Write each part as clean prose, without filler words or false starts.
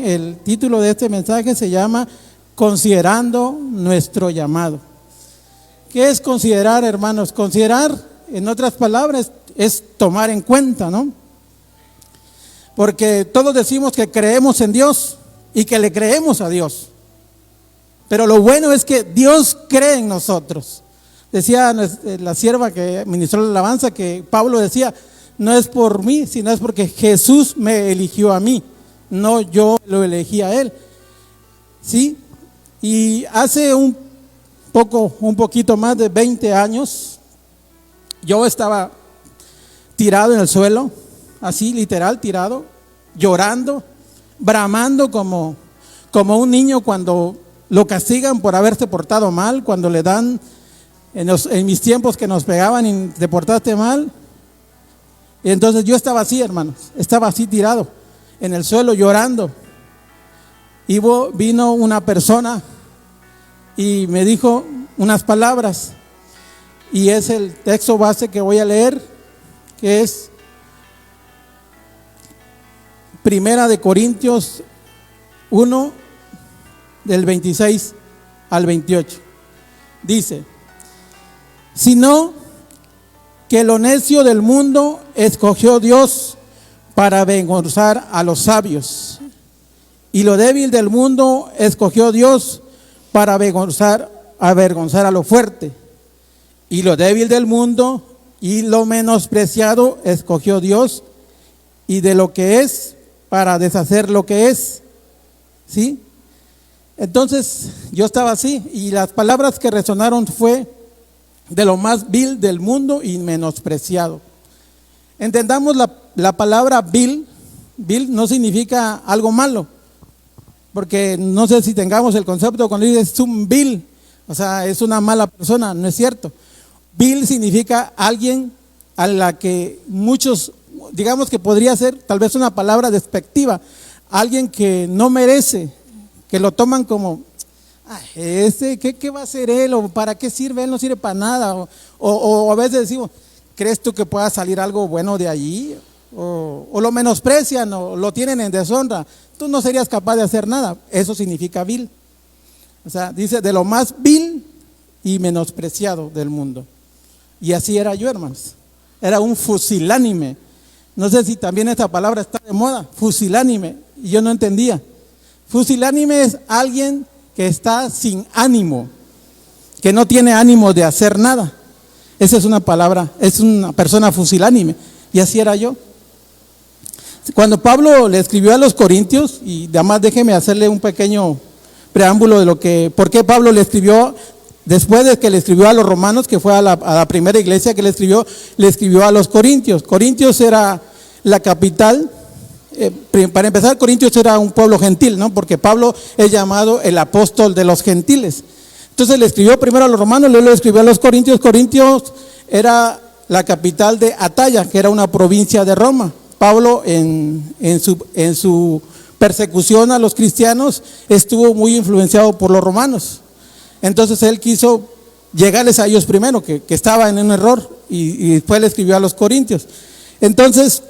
el título de este mensaje se llama Considerando nuestro llamado. ¿Qué es considerar, hermanos? Considerar, en otras palabras, es tomar en cuenta, ¿no? Porque todos decimos que creemos en Dios y que le creemos a Dios. Pero lo bueno es que Dios cree en nosotros. Decía la sierva que ministró la alabanza que Pablo decía, no es por mí, sino es porque Jesús me eligió a mí, no yo lo elegí a él. ¿Sí? Y hace un poquito más de 20 años, yo estaba tirado en el suelo, así literal tirado, llorando, bramando como un niño cuando lo castigan por haberse portado mal, cuando le dan, en mis tiempos que nos pegaban y te portaste mal. Y entonces yo estaba así, hermanos, estaba así tirado en el suelo llorando. Y vino una persona y me dijo unas palabras, y es el texto base que voy a leer, que es Primera de Corintios 1, del 26 al 28. Dice: sino que lo necio del mundo escogió Dios para avergonzar a los sabios, y lo débil del mundo escogió Dios para avergonzar a lo fuerte, y lo débil del mundo y lo menospreciado escogió Dios, y de lo que es para deshacer lo que es. ¿Sí? Entonces yo estaba así, y las palabras que resonaron fue: de lo más vil del mundo y menospreciado. Entendamos la palabra vil. Vil no significa algo malo, porque no sé si tengamos el concepto cuando dices un vil, o sea, es una mala persona. No es cierto. Vil significa alguien a la que muchos, digamos que podría ser tal vez una palabra despectiva, alguien que no merece, que lo toman como, ¿qué va a hacer él? ¿O para qué sirve? Él no sirve para nada. O a veces decimos, ¿crees tú que pueda salir algo bueno de allí? O lo menosprecian o lo tienen en deshonra. Tú no serías capaz de hacer nada. Eso significa vil. O sea, dice de lo más vil y menospreciado del mundo. Y así era yo, hermanos. Era un fusilánime. No sé si también esta palabra está de moda, fusilánime. Y yo no entendía. Fusilánime es alguien que está sin ánimo, que no tiene ánimo de hacer nada. Esa es una palabra, es una persona fusilánime. Y así era yo. Cuando Pablo le escribió a los Corintios, y además déjeme hacerle un pequeño preámbulo de por qué Pablo le escribió, después de que le escribió a los romanos, que fue a la primera iglesia que le escribió a los Corintios. Corintios era la capital. Para empezar, Corintios era un pueblo gentil, ¿no? Porque Pablo es llamado el apóstol de los gentiles. Entonces le escribió primero a los romanos, luego le escribió a los Corintios. Corintios era la capital de Ataya, que era una provincia de Roma. Pablo en su persecución a los cristianos estuvo muy influenciado por los romanos. Entonces él quiso llegarles a ellos primero, que estaban en un error, y después le escribió a los Corintios. Entonces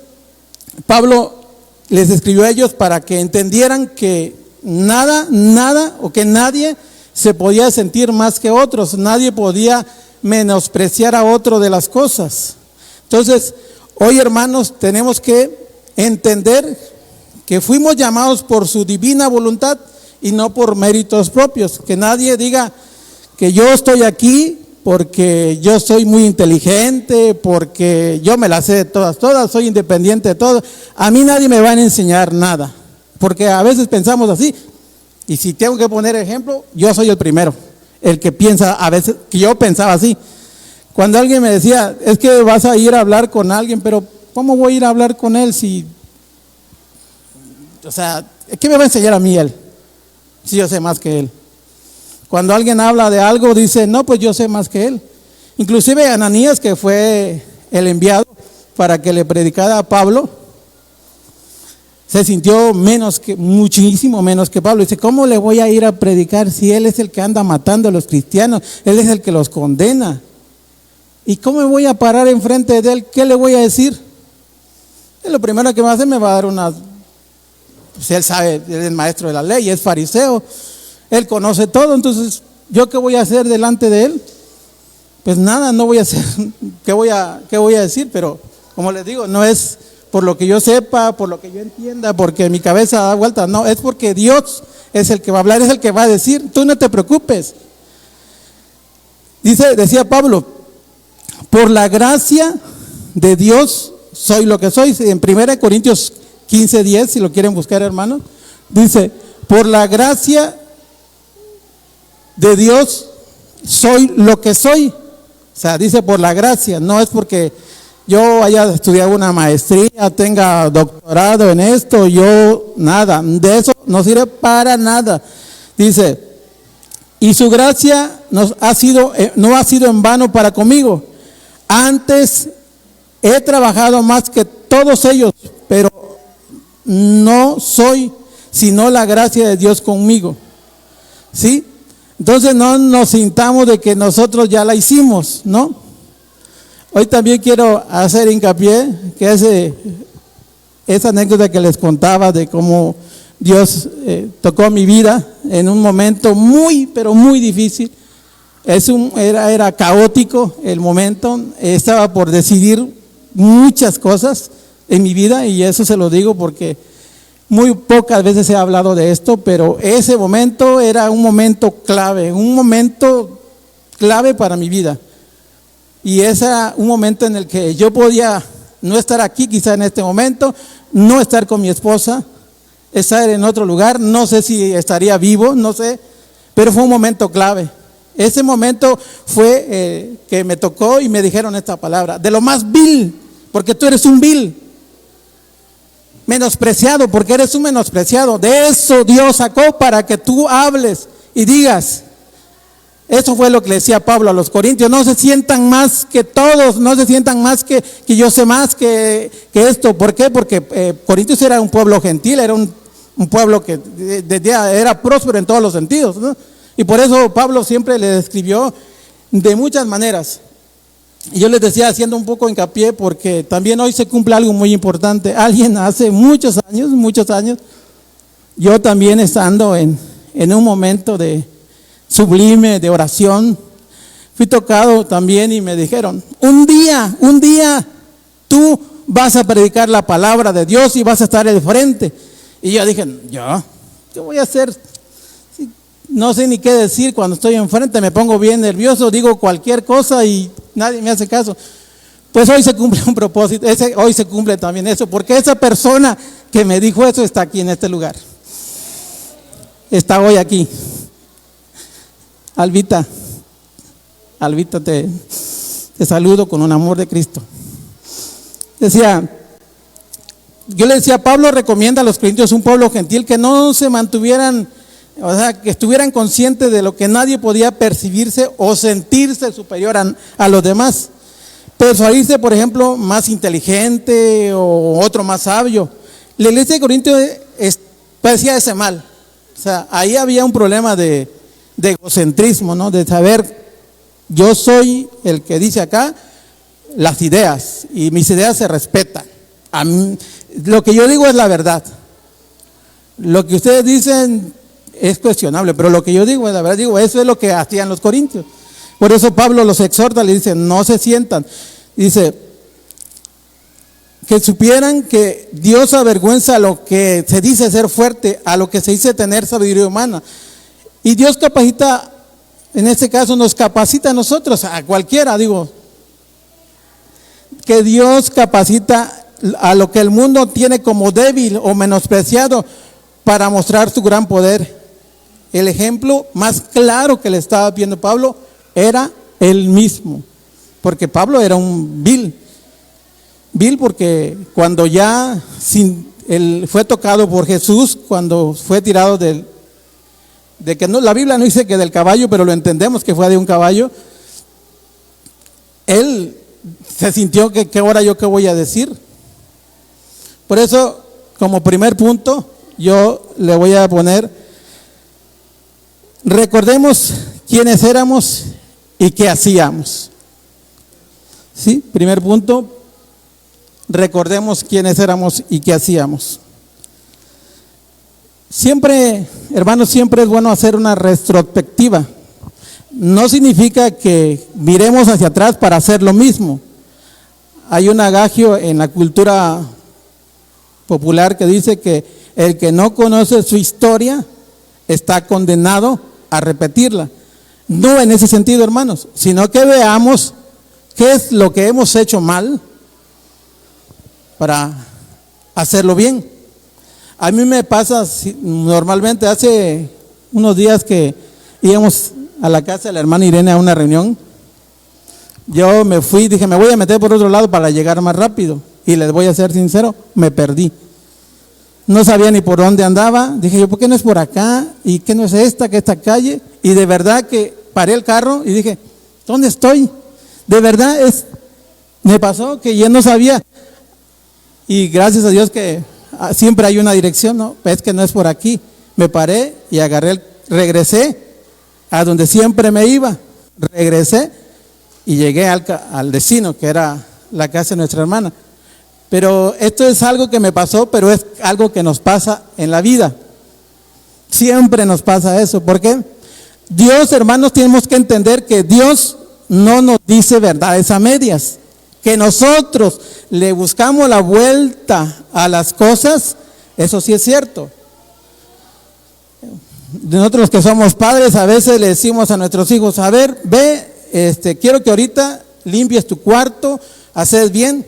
Pablo les escribió a ellos para que entendieran que nada o que nadie se podía sentir más que otros, nadie podía menospreciar a otro de las cosas. Entonces, hoy, hermanos, tenemos que entender que fuimos llamados por su divina voluntad y no por méritos propios. Que nadie diga que yo estoy aquí porque yo soy muy inteligente, porque yo me las sé de todas, soy independiente de todo. A mí nadie me va a enseñar nada, porque a veces pensamos así. Y si tengo que poner ejemplo, yo soy el primero, el que piensa a veces, que yo pensaba así. Cuando alguien me decía, es que vas a ir a hablar con alguien, pero ¿cómo voy a ir a hablar con él si, o sea, qué me va a enseñar a mí él? Si yo sé más que él. Cuando alguien habla de algo, dice, no, pues yo sé más que él. Inclusive Ananías, que fue el enviado para que le predicara a Pablo, se sintió muchísimo menos que Pablo. Dice, ¿cómo le voy a ir a predicar si él es el que anda matando a los cristianos? Él es el que los condena. ¿Y cómo me voy a parar enfrente de él? ¿Qué le voy a decir? Lo primero que va a hacer, me va a dar unas pues él sabe, él es maestro de la ley, es fariseo, él conoce todo. Entonces, ¿yo qué voy a hacer delante de él? Pues nada, no voy a hacer, ¿qué voy a decir? Pero como les digo, no es por lo que yo sepa, por lo que yo entienda, porque mi cabeza da vuelta, no, es porque Dios es el que va a hablar, es el que va a decir, tú no te preocupes. Decía Pablo, por la gracia de Dios soy lo que soy. En 1 Corintios 15:10, si lo quieren buscar, hermanos, dice, por la gracia de Dios soy lo que soy. O sea, dice por la gracia, no es porque yo haya estudiado una maestría, tenga doctorado en esto, yo nada, de eso no sirve para nada. Dice, y su gracia no ha sido en vano para conmigo. Antes he trabajado más que todos ellos, pero no soy sino la gracia de Dios conmigo. ¿Sí? Entonces no nos sintamos de que nosotros ya la hicimos, ¿no? Hoy también quiero hacer hincapié que esa anécdota que les contaba de cómo Dios tocó mi vida en un momento muy, pero muy difícil. Era caótico el momento, estaba por decidir muchas cosas en mi vida, y eso se lo digo porque muy pocas veces he hablado de esto, pero ese momento era un momento clave para mi vida. Y ese era un momento en el que yo podía no estar aquí quizá en este momento, no estar con mi esposa, estar en otro lugar, no sé si estaría vivo, no sé, pero fue un momento clave. Ese momento fue que me tocó y me dijeron esta palabra, de lo más vil, porque tú eres un vil. Menospreciado, porque eres un menospreciado. De eso Dios sacó para que tú hables y digas. Eso fue lo que le decía Pablo a los corintios. No se sientan más que todos, no se sientan más que yo sé más que esto. ¿Por qué? Porque Corintios era un pueblo gentil, era un pueblo que era próspero en todos los sentidos, ¿no? Y por eso Pablo siempre le describió de muchas maneras. Y yo les decía, haciendo un poco hincapié, porque también hoy se cumple algo muy importante. Alguien hace muchos años, yo también estando en un momento de sublime, de oración, fui tocado también y me dijeron, un día tú vas a predicar la palabra de Dios y vas a estar al frente. Y yo dije, ¿yo? ¿Qué voy a hacer? No sé ni qué decir cuando estoy enfrente, me pongo bien nervioso, digo cualquier cosa y nadie me hace caso. Pues hoy se cumple un propósito, hoy se cumple también eso, porque esa persona que me dijo eso está aquí en este lugar. Está hoy aquí. Albita, te saludo con un amor de Cristo. Yo le decía, Pablo recomienda a los corintios un pueblo gentil que no se mantuvieran, o sea, que estuvieran conscientes de lo que nadie podía percibirse o sentirse superior a los demás. Persuadirse, por ejemplo, más inteligente o otro más sabio. La iglesia de Corintios parecía ese mal. O sea, ahí había un problema de egocentrismo, ¿no? De saber, yo soy el que dice acá las ideas y mis ideas se respetan. A mí, lo que yo digo es la verdad. Lo que ustedes dicen es cuestionable, pero lo que yo digo es la verdad. Digo, eso es lo que hacían los corintios. Por eso Pablo los exhorta, le dice, no se sientan. Dice, que supieran que Dios avergüenza a lo que se dice ser fuerte, a lo que se dice tener sabiduría humana. Y Dios capacita, en este caso nos capacita a nosotros, a cualquiera, digo, que Dios capacita a lo que el mundo tiene como débil o menospreciado para mostrar su gran poder. El ejemplo más claro que le estaba viendo Pablo era él mismo, porque Pablo era un vil porque cuando él fue tocado por Jesús, cuando fue tirado de que no, la Biblia no dice que del caballo, pero lo entendemos que fue de un caballo, él se sintió que ahora yo qué voy a decir. Por eso, como primer punto, yo le voy a poner, recordemos quiénes éramos y qué hacíamos. ¿Sí? Primer punto, recordemos quiénes éramos y qué hacíamos. Siempre, hermanos, siempre es bueno hacer una retrospectiva. No significa que miremos hacia atrás para hacer lo mismo. Hay un adagio en la cultura popular que dice que el que no conoce su historia está condenado a repetirla. No en ese sentido, hermanos, sino que veamos qué es lo que hemos hecho mal para hacerlo bien. A mí me pasa normalmente, hace unos días que íbamos a la casa de la hermana Irene a una reunión, yo me fui, dije, me voy a meter por otro lado para llegar más rápido, y les voy a ser sincero, me perdí. No sabía ni por dónde andaba, dije yo, ¿por qué no es por acá? ¿Y qué no es esta calle? Y de verdad que paré el carro y dije, ¿dónde estoy? De verdad me pasó que yo no sabía, y gracias a Dios que siempre hay una dirección, ¿no? Es que no es por aquí. Me paré y regresé a donde siempre me iba. Regresé y llegué al destino, que era la casa de nuestra hermana. Pero esto es algo que me pasó, pero es algo que nos pasa en la vida. Siempre nos pasa eso. ¿Por qué? Dios, hermanos, tenemos que entender que Dios no nos dice verdades a medias. Que nosotros le buscamos la vuelta a las cosas, eso sí es cierto. Nosotros que somos padres, a veces le decimos a nuestros hijos, a ver, ve, quiero que ahorita limpies tu cuarto, haces bien.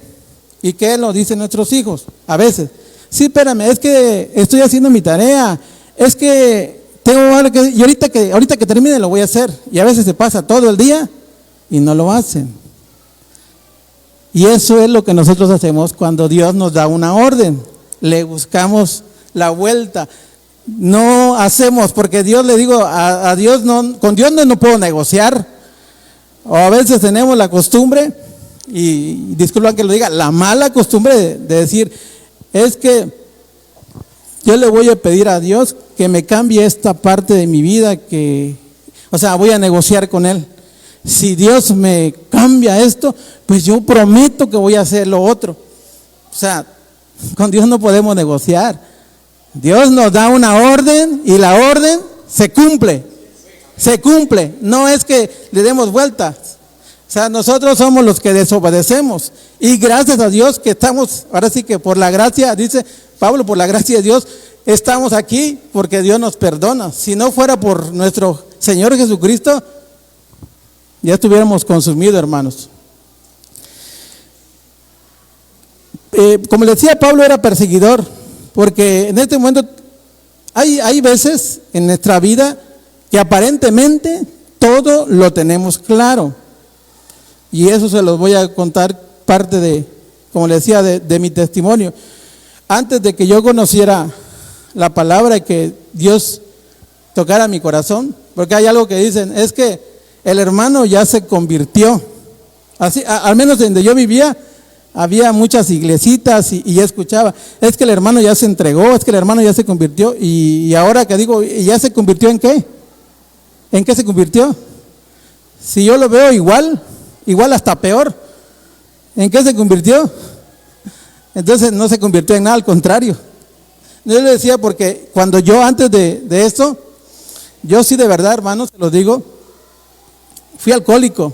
¿Y qué nos dicen nuestros hijos? A veces, sí, espérame, es que estoy haciendo mi tarea, es que tengo algo que, y ahorita que termine lo voy a hacer. Y a veces se pasa todo el día y no lo hacen. Y eso es lo que nosotros hacemos cuando Dios nos da una orden. Le buscamos la vuelta. No hacemos, porque Dios, le digo, a Dios con Dios no puedo negociar. O a veces tenemos la costumbre, y disculpan que lo diga, la mala costumbre de decir, es que yo le voy a pedir a Dios que me cambie esta parte de mi vida, voy a negociar con Él. Si Dios me cambia esto, pues yo prometo que voy a hacer lo otro. O sea, con Dios no podemos negociar. Dios nos da una orden y la orden se cumple. Se cumple. No es que le demos vueltas. O sea, nosotros somos los que desobedecemos. Y gracias a Dios que estamos, ahora sí que por la gracia, dice Pablo, por la gracia de Dios, estamos aquí porque Dios nos perdona. Si no fuera por nuestro Señor Jesucristo, ya estuviéramos consumidos, hermanos. Como le decía, Pablo era perseguidor, porque en este momento hay veces en nuestra vida que aparentemente todo lo tenemos claro. Y eso se los voy a contar parte de, como le decía, de mi testimonio. Antes de que yo conociera la palabra y que Dios tocara mi corazón, porque hay algo que dicen, es que el hermano ya se convirtió. Así, al menos donde yo vivía, había muchas iglesitas y ya escuchaba, es que el hermano ya se entregó, es que el hermano ya se convirtió. Y ahora que digo, ¿ya se convirtió en qué? ¿En qué se convirtió? Si yo lo veo igual hasta peor. ¿En qué se convirtió? Entonces no se convirtió en nada, al contrario. Yo le decía porque cuando yo antes de esto, yo sí de verdad, hermanos, se los digo, fui alcohólico.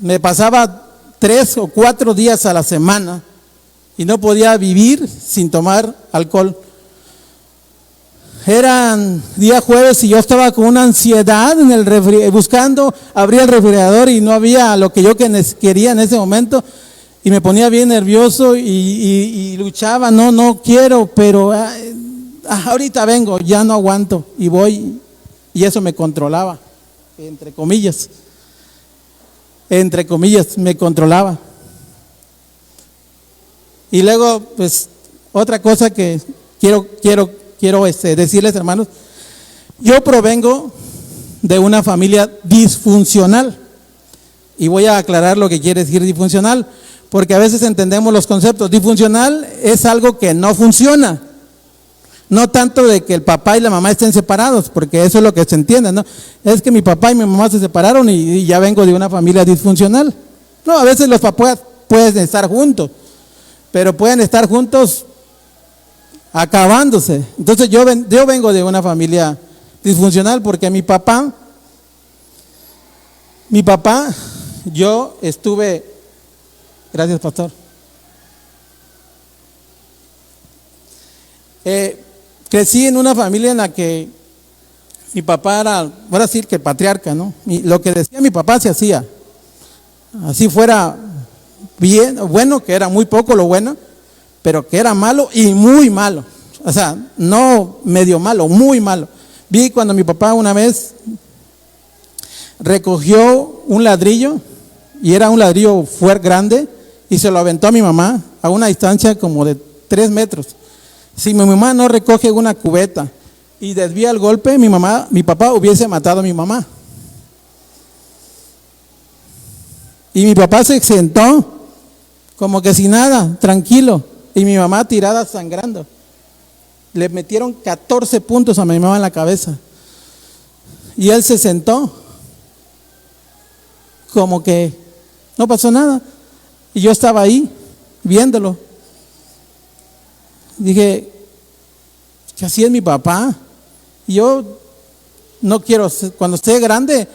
Me pasaba 3 o 4 días a la semana y no podía vivir sin tomar alcohol. Eran día jueves y yo estaba con una ansiedad en el buscando, abría el refrigerador y no había lo que yo quería en ese momento y me ponía bien nervioso y luchaba, no quiero, pero ahorita vengo, ya no aguanto y voy, y eso me controlaba, entre comillas me controlaba. Y luego, pues, otra cosa que quiero decirles, hermanos, yo provengo de una familia disfuncional, y voy a aclarar lo que quiere decir disfuncional, porque a veces entendemos los conceptos. Disfuncional es algo que no funciona, no tanto de que el papá y la mamá estén separados, porque eso es lo que se entiende, ¿no? Es que mi papá y mi mamá se separaron y ya vengo de una familia disfuncional. No, a veces los papás pueden estar juntos, pero pueden estar juntos acabándose. Entonces yo vengo de una familia disfuncional porque mi papá, yo estuve, gracias pastor, crecí en una familia en la que mi papá era, voy a decir que el patriarca, ¿no? Lo que decía mi papá se hacía, así fuera bien, bueno, que era muy poco lo bueno, pero que era malo y muy malo, o sea, no medio malo, muy malo. Vi cuando mi papá una vez recogió un ladrillo, y era un ladrillo fuerte, grande, y se lo aventó a mi mamá a una distancia como de 3 metros. Si mi mamá no recoge una cubeta y desvía el golpe, mi papá hubiese matado a mi mamá. Y mi papá se sentó como que sin nada, tranquilo, y mi mamá tirada sangrando. Le metieron 14 puntos a mi mamá en la cabeza. Y él se sentó como que no pasó nada. Y yo estaba ahí viéndolo. Dije, que así es mi papá. Y yo no quiero, cuando esté grande,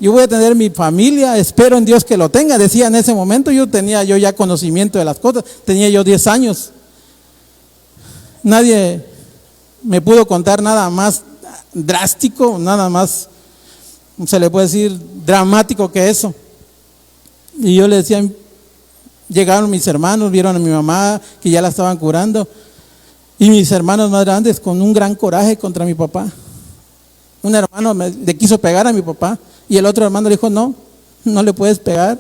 yo voy a tener mi familia, espero en Dios que lo tenga. Decía en ese momento, yo ya conocimiento de las cosas, tenía yo 10 años. Nadie me pudo contar nada más drástico, nada más, se le puede decir, dramático que eso. Y yo le decía, llegaron mis hermanos, vieron a mi mamá que ya la estaban curando, y mis hermanos más grandes con un gran coraje contra mi papá. Un hermano le quiso pegar a mi papá y el otro hermano le dijo, no le puedes pegar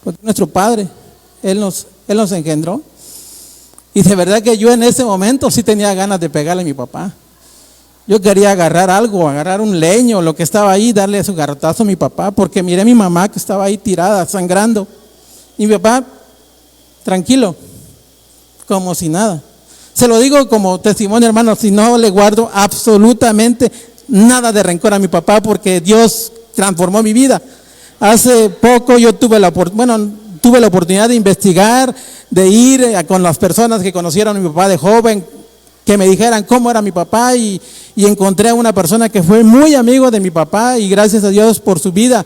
porque es nuestro padre, él nos engendró. Y de verdad que yo en ese momento sí tenía ganas de pegarle a mi papá. Yo quería agarrar algo, agarrar un leño, lo que estaba ahí, darle su garrotazo a mi papá, porque miré a mi mamá que estaba ahí tirada, sangrando. Y mi papá, tranquilo, como si nada. Se lo digo como testimonio, hermano, si no le guardo absolutamente nada de rencor a mi papá, porque Dios transformó mi vida. Hace poco yo tuve la oportunidad de investigar, de ir con las personas que conocieron a mi papá de joven, que me dijeran cómo era mi papá, y encontré a una persona que fue muy amigo de mi papá, y gracias a Dios por su vida.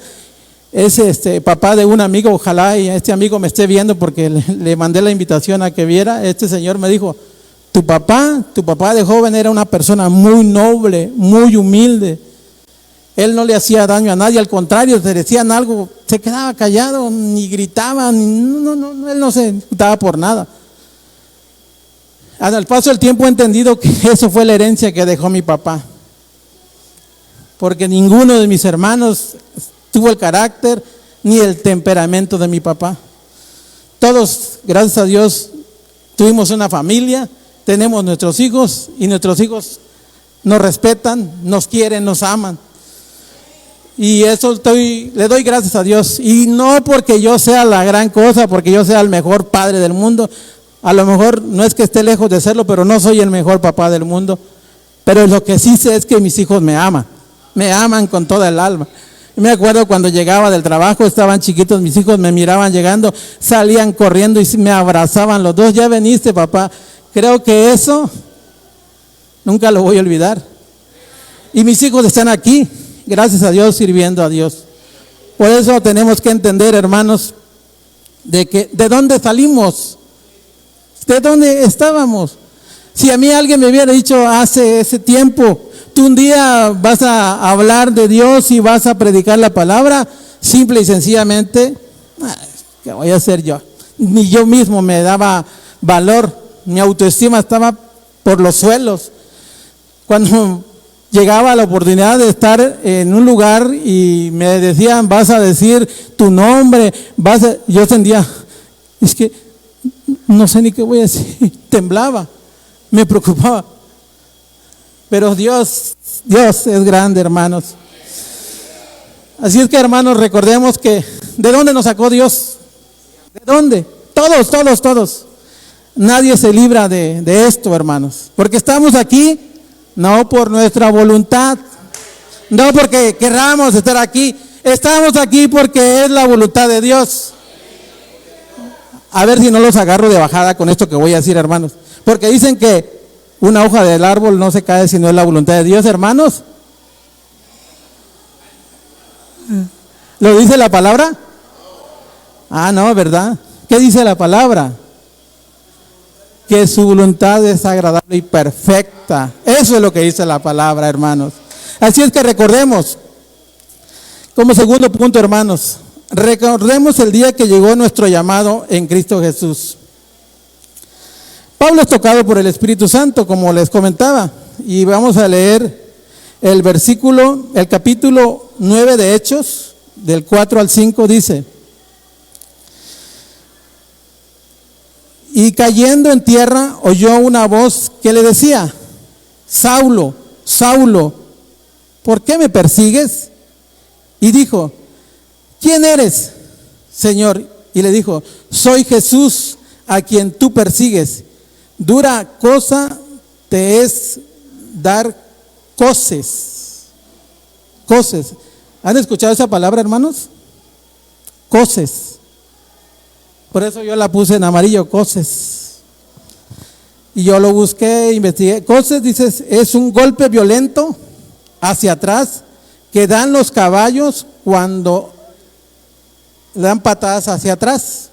Es papá de un amigo, ojalá y este amigo me esté viendo, porque le mandé la invitación a que viera. Este señor me dijo, tu papá de joven era una persona muy noble, muy humilde. Él no le hacía daño a nadie, al contrario, te decían algo, se quedaba callado, ni gritaba, él no se gritaba por nada. Al paso del tiempo he entendido que eso fue la herencia que dejó mi papá, porque ninguno de mis hermanos tuvo el carácter ni el temperamento de mi papá. Todos, gracias a Dios, tuvimos una familia, tenemos nuestros hijos, y nuestros hijos nos respetan, nos quieren, nos aman. Y eso le doy gracias a Dios. Y no porque yo sea la gran cosa, porque yo sea el mejor padre del mundo. A lo mejor no es que esté lejos de serlo, pero no soy el mejor papá del mundo. Pero lo que sí sé es que mis hijos me aman con toda el alma. Me acuerdo cuando llegaba del trabajo, estaban chiquitos mis hijos, me miraban llegando, salían corriendo y me abrazaban los dos. Ya veniste, papá. Creo que eso nunca lo voy a olvidar. Y mis hijos están aquí, gracias a Dios, sirviendo a Dios. Por eso tenemos que entender, hermanos, de dónde salimos, de dónde estábamos. Si a mí alguien me hubiera dicho hace ese tiempo, tú un día vas a hablar de Dios y vas a predicar la palabra, simple y sencillamente, ¿qué voy a hacer yo? Ni yo mismo me daba valor, mi autoestima estaba por los suelos. Cuando llegaba la oportunidad de estar en un lugar y me decían, vas a decir tu nombre, yo sentía, es que no sé ni qué voy a decir, temblaba, me preocupaba. Pero Dios es grande, hermanos. Así es que, hermanos, recordemos que ¿de dónde nos sacó Dios? ¿De dónde? Todos. Nadie se libra de esto, hermanos, porque estamos aquí no por nuestra voluntad, no porque querramos estar aquí, estamos aquí porque es la voluntad de Dios. A ver si no los agarro de bajada con esto que voy a decir, hermanos, porque dicen que una hoja del árbol no se cae si no es la voluntad de Dios, hermanos. ¿Lo dice la palabra? Ah, no, ¿verdad? ¿Qué dice la palabra? Que su voluntad es agradable y perfecta. Eso es lo que dice la palabra, hermanos. Así es que recordemos, como segundo punto, hermanos, recordemos el día que llegó nuestro llamado en Cristo Jesús. Pablo es tocado por el Espíritu Santo, como les comentaba, y vamos a leer el capítulo 9 de Hechos, del 4 al 5, dice: y cayendo en tierra oyó una voz que le decía: Saulo, Saulo, ¿por qué me persigues? Y dijo: ¿quién eres, Señor? Y le dijo: soy Jesús, a quien tú persigues. Dura cosa te es dar coces. Coces. ¿Han escuchado esa palabra, hermanos? Coces. Por eso yo la puse en amarillo, coces. Y yo lo busqué, investigué. Coces, dices, es un golpe violento hacia atrás que dan los caballos cuando le dan patadas hacia atrás.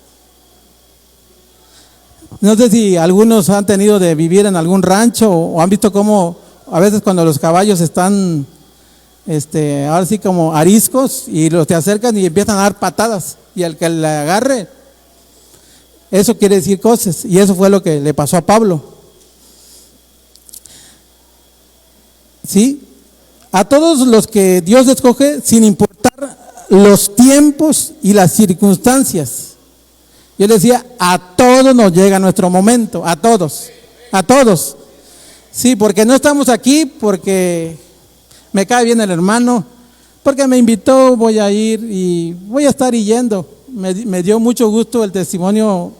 No sé si algunos han tenido de vivir en algún rancho o han visto cómo a veces cuando los caballos están, ahora sí como ariscos, y los te acercan y empiezan a dar patadas, y el que le agarre, eso quiere decir coces, y eso fue lo que le pasó a Pablo. ¿Sí? A todos los que Dios escoge, sin importar los tiempos y las circunstancias. Yo le decía, a todos nos llega nuestro momento, a todos. Sí, porque no estamos aquí porque me cae bien el hermano, porque me invitó, voy a ir y voy a estar yendo. Me dio mucho gusto el testimonio,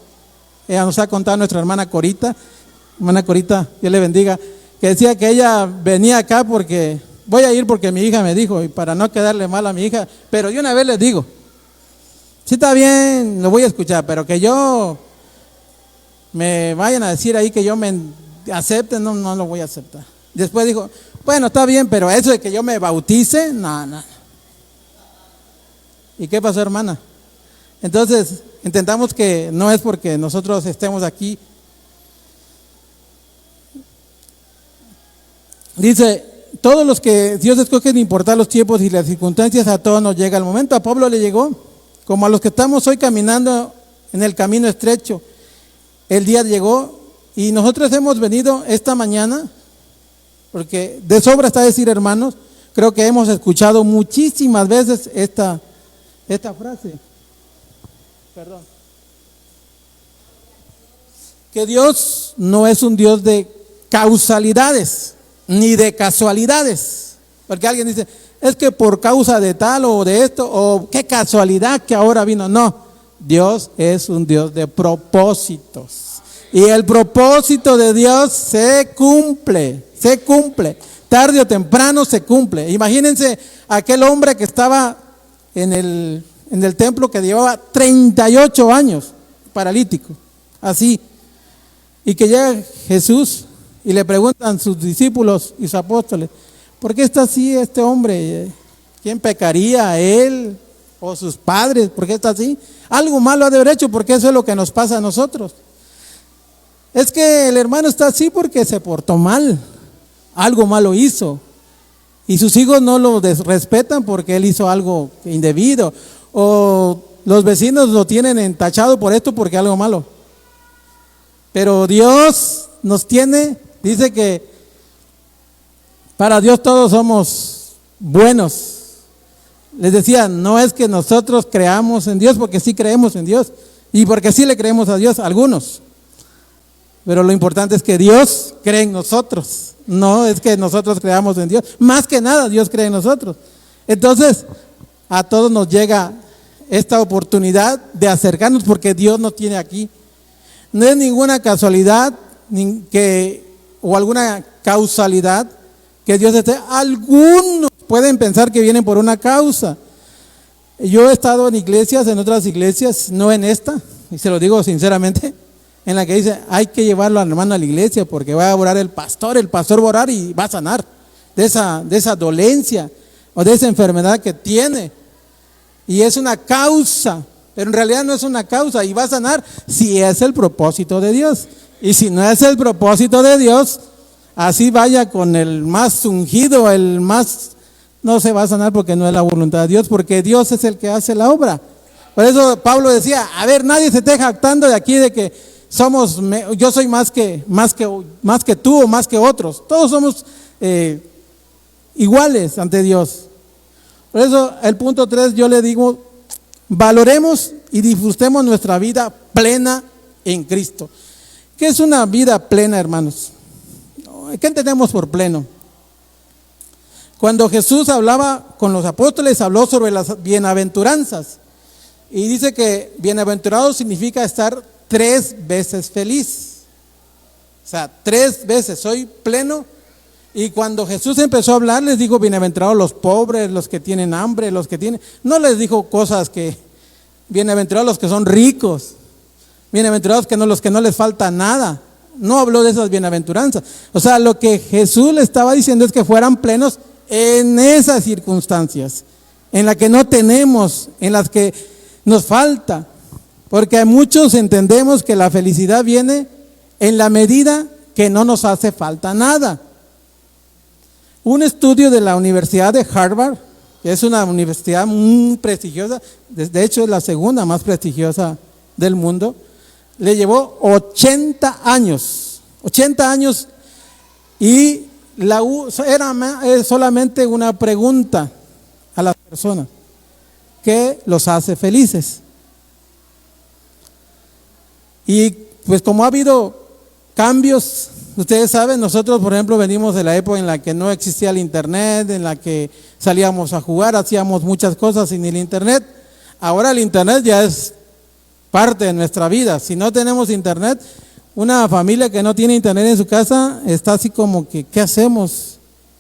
ella nos ha contado nuestra hermana Corita, Dios le bendiga, que decía que ella venía acá porque voy a ir porque mi hija me dijo, y para no quedarle mal a mi hija, pero de una vez les digo, sí está bien, lo voy a escuchar, pero que yo me vayan a decir ahí que yo me acepte, no lo voy a aceptar. Después dijo, bueno, está bien, pero eso de que yo me bautice, no. ¿Y qué pasó, hermana? Entonces, intentamos que no es porque nosotros estemos aquí. Dice, todos los que Dios escoge, sin importar los tiempos y las circunstancias, a todos nos llega el momento. A Pablo le llegó, como a los que estamos hoy caminando en el camino estrecho. El día llegó y nosotros hemos venido esta mañana, porque de sobra está decir, hermanos, creo que hemos escuchado muchísimas veces esta frase. Perdón. Que Dios no es un Dios de causalidades ni de casualidades, porque alguien dice, es que por causa de tal o de esto, o qué casualidad que ahora vino. No, Dios es un Dios de propósitos, y el propósito de Dios se cumple, tarde o temprano se cumple. Imagínense aquel hombre que estaba en el templo, que llevaba 38 años paralítico, así, y que llega Jesús y le preguntan sus discípulos y sus apóstoles, ¿por qué está así este hombre? ¿Quién pecaría, él o sus padres? ¿Por qué está así? Algo malo ha de haber hecho, porque eso es lo que nos pasa a nosotros. Es que el hermano está así porque se portó mal, algo malo hizo, y sus hijos no lo respetan porque él hizo algo indebido, o los vecinos lo tienen entachado por esto porque algo malo. Pero Dios nos tiene, dice que para Dios todos somos buenos. Les decía, no es que nosotros creamos en Dios, porque sí creemos en Dios y porque sí le creemos a Dios, algunos. Pero lo importante es que Dios cree en nosotros, no es que nosotros creamos en Dios. Más que nada, Dios cree en nosotros. Entonces, a todos nos llega esta oportunidad de acercarnos, porque Dios nos tiene aquí. No es ninguna casualidad o alguna causalidad que Dios esté. Algunos pueden pensar que vienen por una causa. Yo he estado en iglesias, en otras iglesias, no en esta, y se lo digo sinceramente, en la que dice, hay que llevarlo al hermano a la iglesia porque va a orar el pastor va a orar y va a sanar de esa dolencia o de esa enfermedad que tiene. Y es una causa, pero en realidad no es una causa, y va a sanar si es el propósito de Dios. Y si no es el propósito de Dios, así vaya con el más ungido, no se va a sanar porque no es la voluntad de Dios, porque Dios es el que hace la obra. Por eso Pablo decía, a ver, nadie se esté jactando de aquí de que yo soy más que tú o más que otros. Todos somos iguales ante Dios. Por eso el punto 3 yo le digo, valoremos y disfrutemos nuestra vida plena en Cristo. ¿Qué es una vida plena, hermanos? ¿Qué entendemos por pleno? Cuando Jesús hablaba con los apóstoles, habló sobre las bienaventuranzas. Y dice que bienaventurado significa estar 3 veces feliz. O sea, 3 veces soy pleno. Y cuando Jesús empezó a hablar, les dijo, bienaventurados los pobres, los que tienen hambre, no les dijo cosas que, bienaventurados los que son ricos, bienaventurados los que no les falta nada. No habló de esas bienaventuranzas. O sea, lo que Jesús le estaba diciendo es que fueran plenos en esas circunstancias, en las que no tenemos, en las que nos falta. Porque muchos entendemos que la felicidad viene en la medida que no nos hace falta nada. Un estudio de la Universidad de Harvard, que es una universidad muy prestigiosa, de hecho es la segunda más prestigiosa del mundo, le llevó 80 años, y era solamente una pregunta a las personas: ¿qué los hace felices? Y pues como ha habido cambios, ustedes saben, nosotros por ejemplo venimos de la época en la que no existía el internet, en la que salíamos a jugar, hacíamos muchas cosas sin el internet. Ahora el internet ya es parte de nuestra vida. Si no tenemos internet, una familia que no tiene internet en su casa está así como que, ¿qué hacemos?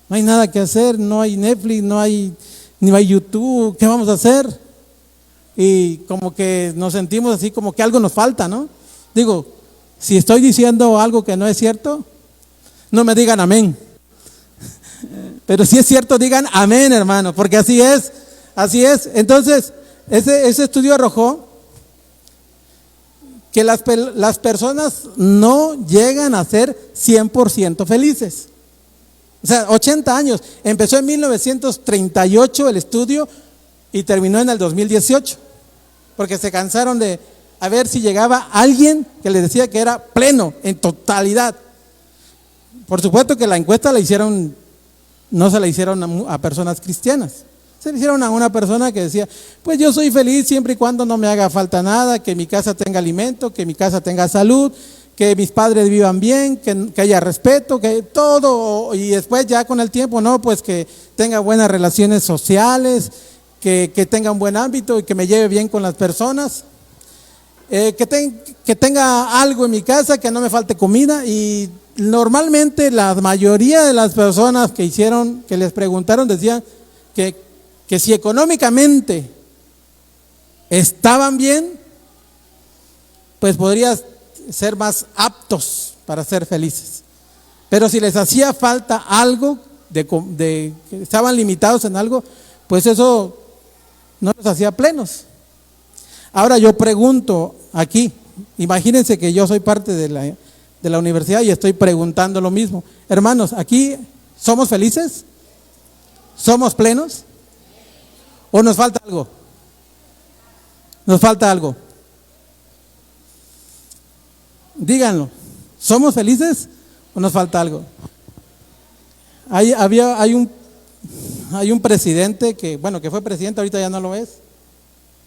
No hay nada que hacer, no hay Netflix, no hay YouTube, ¿qué vamos a hacer? Y como que nos sentimos así como que algo nos falta, ¿no? Digo, si estoy diciendo algo que no es cierto, no me digan amén. Pero si es cierto, digan amén, hermano, porque así es. Entonces, ese estudio arrojó que las personas no llegan a ser 100% felices. O sea, 80 años. Empezó en 1938 el estudio y terminó en el 2018. Porque se cansaron de a ver si llegaba alguien que les decía que era pleno en totalidad. Por supuesto que la encuesta no se la hicieron a personas cristianas. Se le hicieron a una persona que decía, pues yo soy feliz siempre y cuando no me haga falta nada, que mi casa tenga alimento, que mi casa tenga salud, que mis padres vivan bien, que haya respeto, que todo. Y después ya con el tiempo, no, pues que tenga buenas relaciones sociales, que tenga un buen ámbito y que me lleve bien con las personas. Que tenga algo en mi casa, que no me falte comida. Y normalmente la mayoría de las personas que les preguntaron decían que si económicamente estaban bien, pues podrían ser más aptos para ser felices. Pero si les hacía falta algo, que estaban limitados en algo, pues eso no los hacía plenos. Ahora yo pregunto aquí, imagínense que yo soy parte de la universidad y estoy preguntando lo mismo. Hermanos, ¿aquí somos felices? ¿Somos plenos? ¿O nos falta algo? Nos falta algo. Díganlo. ¿Somos felices o nos falta algo? Hay un presidente que fue presidente, ahorita ya no lo es,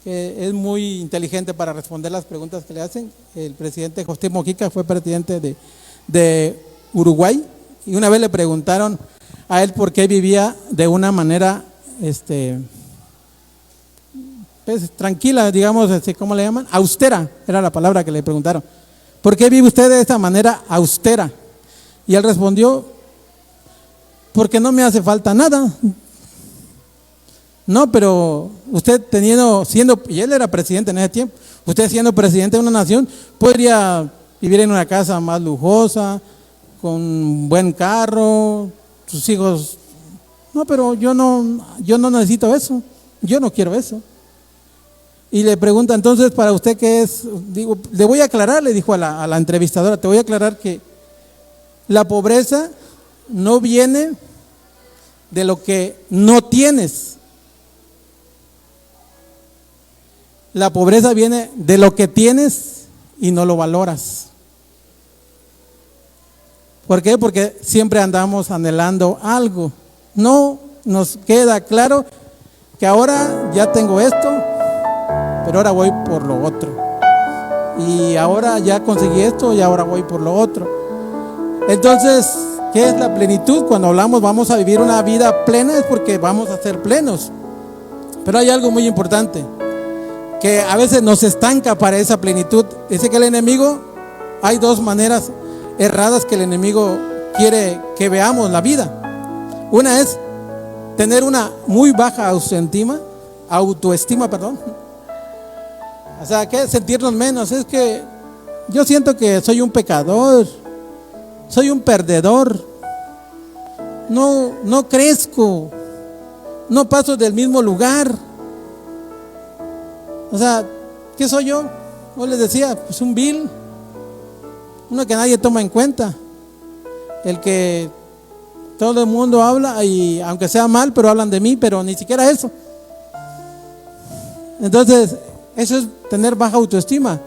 que es muy inteligente para responder las preguntas que le hacen. El presidente José Mojica fue presidente de Uruguay, y una vez le preguntaron a él por qué vivía de una manera pues, tranquila, digamos, ¿cómo le llaman? Austera, era la palabra que le preguntaron. ¿Por qué vive usted de esta manera austera? Y él respondió, porque no me hace falta nada. No, pero usted y él era presidente en ese tiempo, usted siendo presidente de una nación, podría vivir en una casa más lujosa, con buen carro, sus hijos. No, pero yo no necesito eso, yo no quiero eso. Y le pregunta, entonces, ¿para usted qué es? Digo, le voy a aclarar, le dijo a la entrevistadora, te voy a aclarar que la pobreza no viene de lo que no tienes. La pobreza viene de lo que tienes y no lo valoras. ¿Por qué? Porque siempre andamos anhelando algo. No nos queda claro que ahora ya tengo esto, pero ahora voy por lo otro. Y ahora ya conseguí esto y ahora voy por lo otro. Entonces, ¿qué es la plenitud? Cuando hablamos vamos a vivir una vida plena es porque vamos a ser plenos. Pero hay algo muy importante, que a veces nos estanca para esa plenitud. Dice que el enemigo, hay dos maneras erradas que el enemigo quiere que veamos la vida. Una es tener una muy baja autoestima, perdón. O sea, que sentirnos menos. Es que yo siento que soy un pecador, soy un perdedor, no crezco, no paso del mismo lugar. O sea, ¿qué soy yo? Yo les decía, pues un vil, uno que nadie toma en cuenta, el que todo el mundo habla, y aunque sea mal, pero hablan de mí, pero ni siquiera eso. Entonces, eso es tener baja autoestima.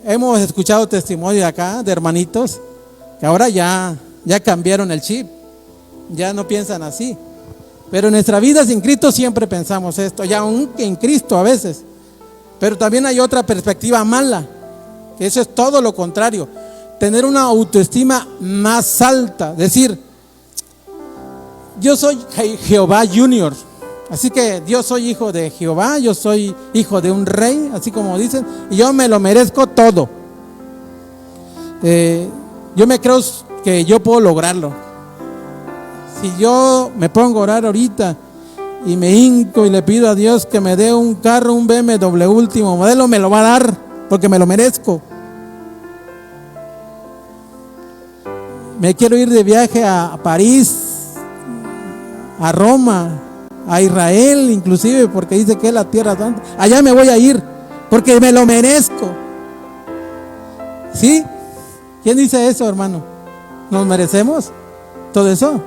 Hemos escuchado testimonios acá de hermanitos que ahora ya cambiaron el chip, ya no piensan así. Pero en nuestra vida sin Cristo siempre pensamos esto, y aún en Cristo a veces. Pero también hay otra perspectiva mala, que eso es todo lo contrario. Tener una autoestima más alta, decir, yo soy Jehová Junior, así que yo soy hijo de Jehová, yo soy hijo de un rey, así como dicen, y yo me lo merezco todo. Yo me creo que yo puedo lograrlo. Si yo me pongo a orar ahorita y me hinco y le pido a Dios que me dé un carro, un BMW último modelo, me lo va a dar porque me lo merezco. Me quiero ir de viaje a París, a Roma, a Israel inclusive, porque dice que es la tierra santa. Allá me voy a ir porque me lo merezco. ¿Sí? ¿Quién dice eso, hermano? ¿Nos merecemos todo eso?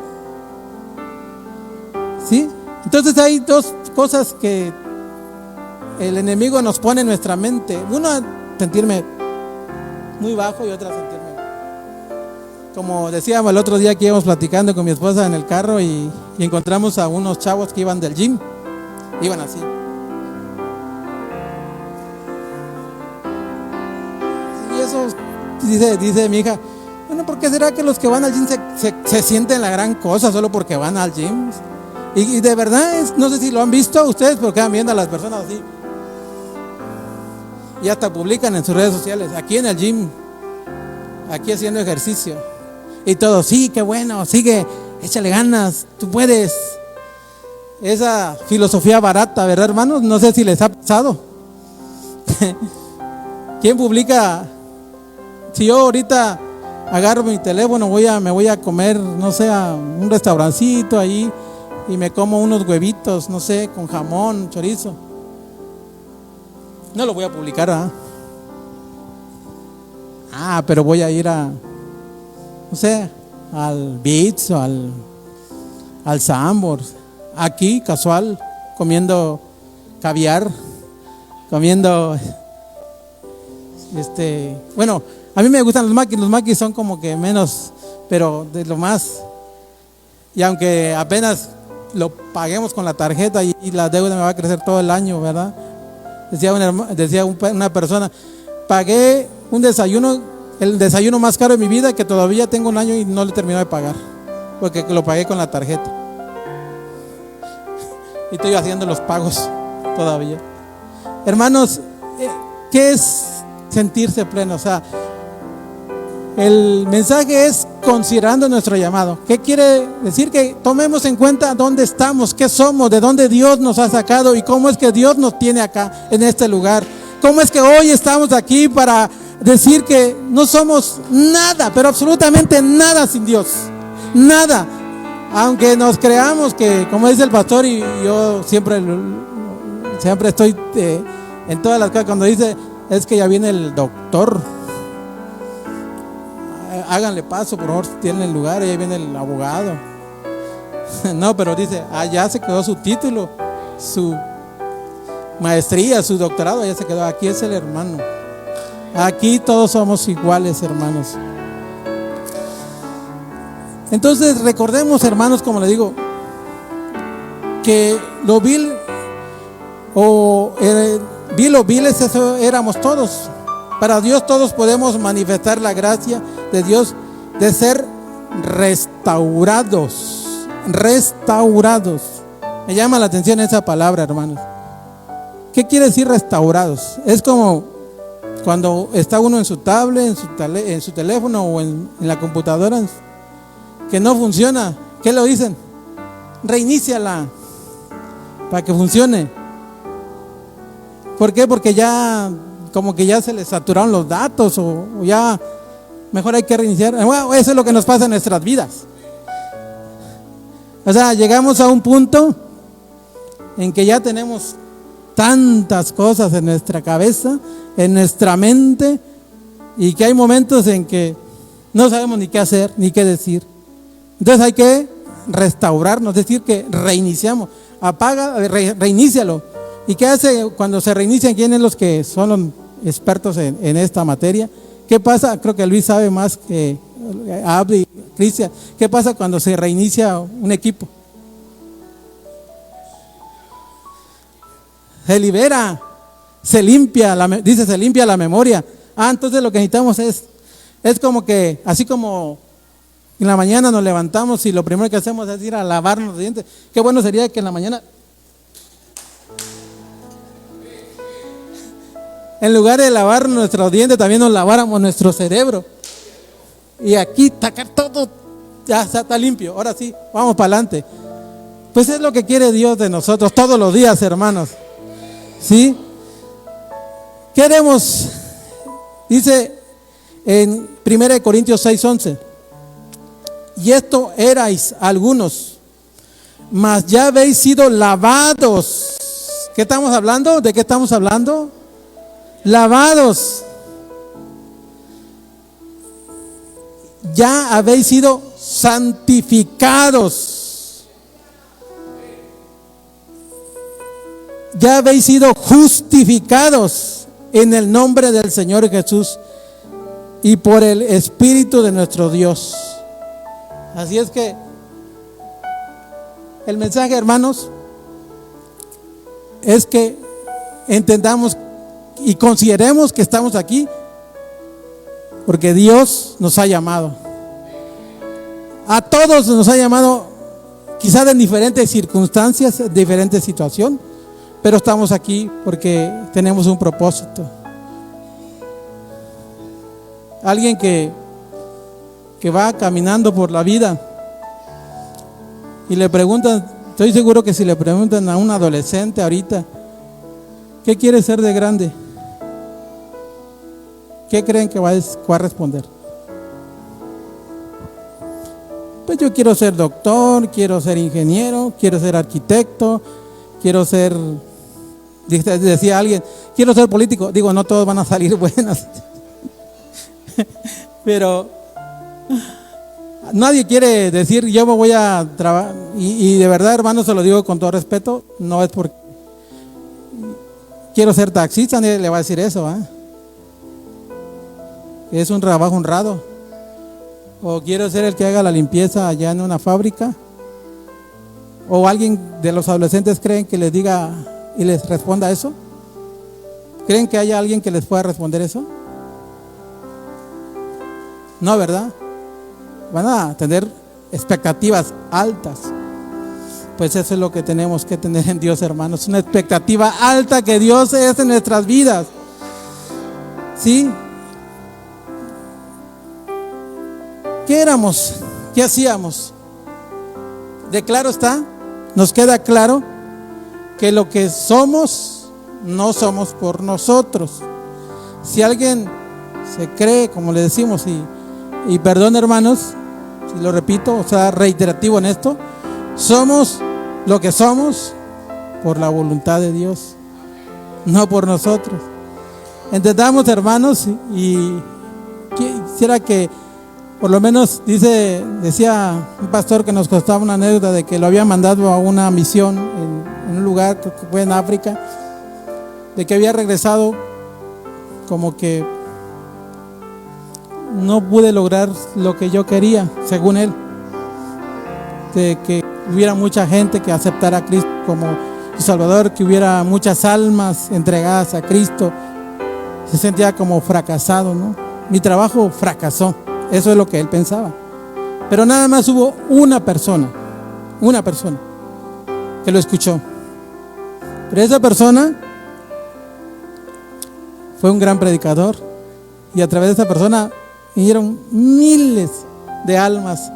¿Sí? Entonces hay dos cosas que el enemigo nos pone en nuestra mente. Una, sentirme muy bajo, y otra, sentirme, como decíamos el otro día que íbamos platicando con mi esposa en el carro, y encontramos a unos chavos que iban del gym, iban así. Y eso dice mi hija, bueno, ¿por qué será que los que van al gym se sienten la gran cosa solo porque van al gym? Y de verdad, no sé si lo han visto ustedes, pero quedan viendo a las personas así. Y hasta publican en sus redes sociales, aquí en el gym, aquí haciendo ejercicio. Y todo, sí, qué bueno, sigue, échale ganas, tú puedes. Esa filosofía barata, ¿verdad, hermanos? No sé si les ha pasado. ¿Quién publica? Si yo ahorita agarro mi teléfono, me voy a comer, no sé, a un restaurancito ahí, y me como unos huevitos, no sé, con jamón, chorizo, no lo voy a publicar, ¿verdad? Pero voy a ir a, no sé, al Beats o al Sambors, aquí casual, comiendo caviar, comiendo bueno, a mí me gustan los maquis son como que menos, pero de lo más. Y aunque apenas lo paguemos con la tarjeta, y la deuda me va a crecer todo el año, ¿verdad? Decía una persona, pagué un desayuno, el desayuno más caro de mi vida, que todavía tengo un año y no le termino de pagar, porque lo pagué con la tarjeta. Y estoy haciendo los pagos todavía. Hermanos, ¿qué es sentirse pleno? O sea, el mensaje es considerando nuestro llamado. ¿Qué quiere decir? Que tomemos en cuenta dónde estamos, qué somos, de dónde Dios nos ha sacado y cómo es que Dios nos tiene acá en este lugar. Cómo es que hoy estamos aquí para decir que no somos nada, pero absolutamente nada sin Dios. Nada. Aunque nos creamos que, como dice el pastor, y yo siempre estoy en todas las cosas, cuando dice, es que ya viene el doctor, háganle paso, por favor, si tienen el lugar, ya viene el abogado. No, pero dice, allá se quedó su título, su maestría, su doctorado, ya se quedó. Aquí es el hermano. Aquí todos somos iguales, hermanos. Entonces recordemos, hermanos, como le digo, que lo vil o viles, eso éramos todos. Para Dios todos podemos manifestar la gracia de Dios de ser restaurados. Restaurados. Me llama la atención esa palabra, hermanos. ¿Qué quiere decir restaurados? Es como cuando está uno en su tablet, en su teléfono o en la computadora, que no funciona. ¿Qué lo dicen? Reiníciala para que funcione. ¿Por qué? Porque ya como que ya se les saturaron los datos o ya mejor hay que reiniciar. Bueno, eso es lo que nos pasa en nuestras vidas. O sea, llegamos a un punto en que ya tenemos tantas cosas en nuestra cabeza, en nuestra mente, y que hay momentos en que no sabemos ni qué hacer, ni qué decir. Entonces hay que restaurarnos, es decir, que reiniciamos. Apaga, reinícialo. ¿Y qué hace cuando se reinicia? ¿Quiénes son los que son los expertos en esta materia? ¿Qué pasa? Creo que Luis sabe más que Abdi y Cristian. ¿Qué pasa cuando se reinicia un equipo? Se libera, se limpia, se limpia la memoria. Entonces lo que necesitamos es como que, así como en la mañana nos levantamos y lo primero que hacemos es ir a lavarnos los dientes. Qué bueno sería que en la mañana, en lugar de lavar nuestros dientes, también nos laváramos nuestro cerebro. Y aquí tacar todo, ya está limpio. Ahora sí, vamos para adelante. Pues es lo que quiere Dios de nosotros todos los días, hermanos. ¿Sí? Queremos, dice en 1 Corintios 6:11, y esto erais algunos, mas ya habéis sido lavados. ¿Qué estamos hablando? ¿De qué estamos hablando? Lavados. Ya habéis sido santificados. Ya habéis sido justificados en el nombre del Señor Jesús y por el Espíritu de nuestro Dios. Así es que el mensaje, hermanos, es que entendamos y consideremos que estamos aquí porque Dios nos ha llamado. A todos nos ha llamado, quizás en diferentes circunstancias, diferentes situaciones, pero estamos aquí porque tenemos un propósito. Alguien que va caminando por la vida y le preguntan, estoy seguro que si le preguntan a un adolescente ahorita, ¿qué quiere ser de grande? ¿Qué creen que va a responder? Pues yo quiero ser doctor, quiero ser ingeniero, quiero ser arquitecto, quiero ser, decía alguien, quiero ser político. Digo, no todos van a salir buenas. Pero nadie quiere decir, yo me voy a trabajar. Y de verdad, hermano, se lo digo con todo respeto, no es porque quiero ser taxista, nadie le va a decir eso, ¿eh? Es un trabajo honrado. O quiero ser el que haga la limpieza allá en una fábrica. O alguien de los adolescentes creen que les diga y les responda eso. ¿Creen que haya alguien que les pueda responder eso? No, ¿verdad? Van a tener expectativas altas. Pues eso es lo que tenemos que tener en Dios, hermanos. Una expectativa alta que Dios es en nuestras vidas. ¿Sí? ¿Qué éramos? ¿Qué hacíamos? De claro está, nos queda claro que lo que somos, no somos por nosotros. Si alguien se cree, como le decimos, y perdón hermanos, si lo repito, o sea, reiterativo en esto, somos lo que somos por la voluntad de Dios, no por nosotros. Entendamos hermanos, y quisiera que por lo menos decía un pastor que nos contaba una anécdota de que lo había mandado a una misión en un lugar que fue en África, de que había regresado como que no pude lograr lo que yo quería, según él, de que hubiera mucha gente que aceptara a Cristo como su Salvador, que hubiera muchas almas entregadas a Cristo. Se sentía como fracasado, ¿no? Mi trabajo fracasó, eso es lo que él pensaba. Pero nada más hubo una persona que lo escuchó. Pero esa persona fue un gran predicador, y a través de esa persona vinieron miles de almas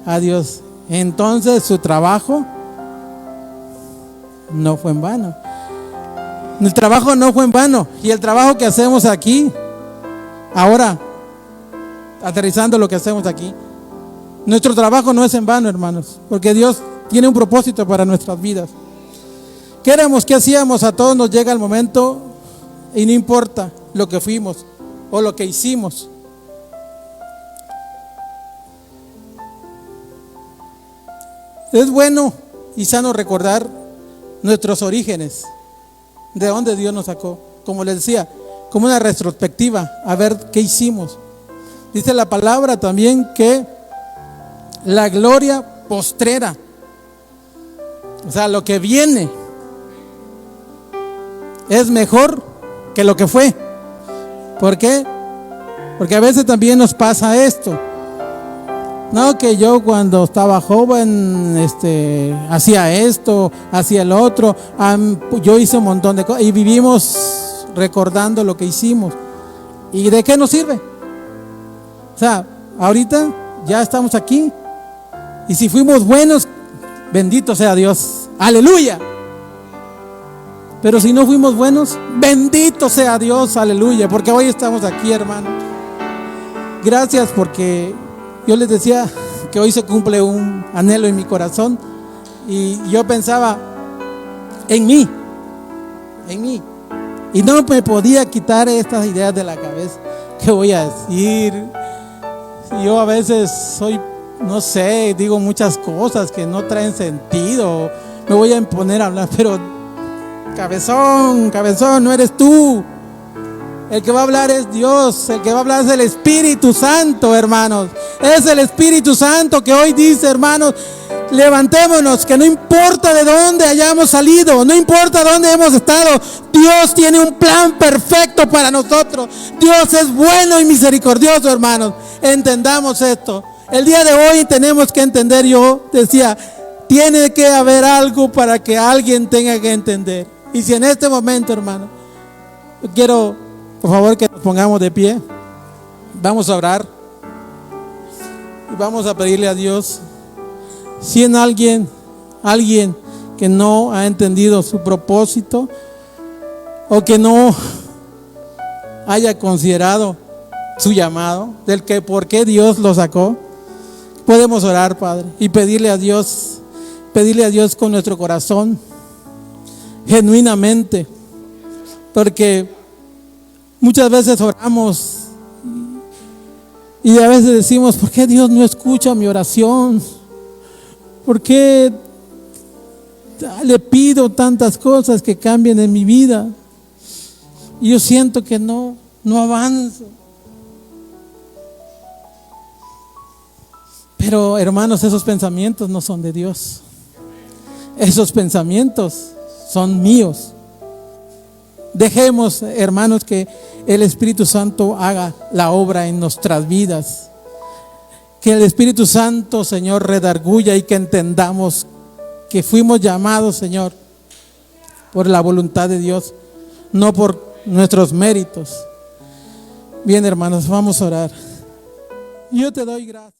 a Dios. Entonces su trabajo no fue en vano. El trabajo no fue en vano. Y el trabajo que hacemos aquí, ahora, aterrizando lo que hacemos aquí, nuestro trabajo no es en vano, hermanos, porque Dios tiene un propósito para nuestras vidas. ¿Qué éramos? ¿Qué hacíamos? A todos nos llega el momento y no importa lo que fuimos o lo que hicimos. Es bueno y sano recordar nuestros orígenes, de dónde Dios nos sacó, como les decía, como una retrospectiva, a ver qué hicimos. Dice la palabra también que la gloria postrera, o sea, lo que viene, es mejor que lo que fue. ¿Por qué? Porque a veces también nos pasa esto. No, que yo cuando estaba joven hacía esto, hacía el otro, yo hice un montón de cosas y vivimos recordando lo que hicimos. ¿Y de qué nos sirve? O sea, ahorita ya estamos aquí, y si fuimos buenos, bendito sea Dios, aleluya. Pero si no fuimos buenos, bendito sea Dios, aleluya, porque hoy estamos aquí, hermano. Gracias, porque yo les decía que hoy se cumple un anhelo en mi corazón, y yo pensaba en mí, y no me podía quitar estas ideas de la cabeza. ¿Qué voy a decir? Yo a veces no sé, digo muchas cosas que no traen sentido, me voy a poner a hablar, pero cabezón, no eres tú. El que va a hablar es Dios, el que va a hablar es el Espíritu Santo, hermanos. Es el Espíritu Santo que hoy dice, hermanos, levantémonos, que no importa de dónde hayamos salido, no importa dónde hemos estado, Dios tiene un plan perfecto para nosotros. Dios es bueno y misericordioso, hermanos. Entendamos esto. El día de hoy tenemos que entender, yo decía, tiene que haber algo para que alguien tenga que entender. Y si en este momento, hermano, yo quiero, por favor, que nos pongamos de pie. Vamos a orar y vamos a pedirle a Dios. Si en alguien que no ha entendido su propósito, o que no haya considerado su llamado, del que por qué Dios lo sacó, podemos orar, Padre, y pedirle a Dios con nuestro corazón, genuinamente, porque muchas veces oramos y a veces decimos, ¿por qué Dios no escucha mi oración? ¿Por qué le pido tantas cosas que cambien en mi vida? Y yo siento que no avanzo. Pero, hermanos, esos pensamientos no son de Dios. Esos pensamientos son míos. Dejemos, hermanos, que el Espíritu Santo haga la obra en nuestras vidas. Que el Espíritu Santo, Señor, redarguya y que entendamos que fuimos llamados, Señor, por la voluntad de Dios, no por nuestros méritos. Bien, hermanos, vamos a orar. Yo te doy gracias.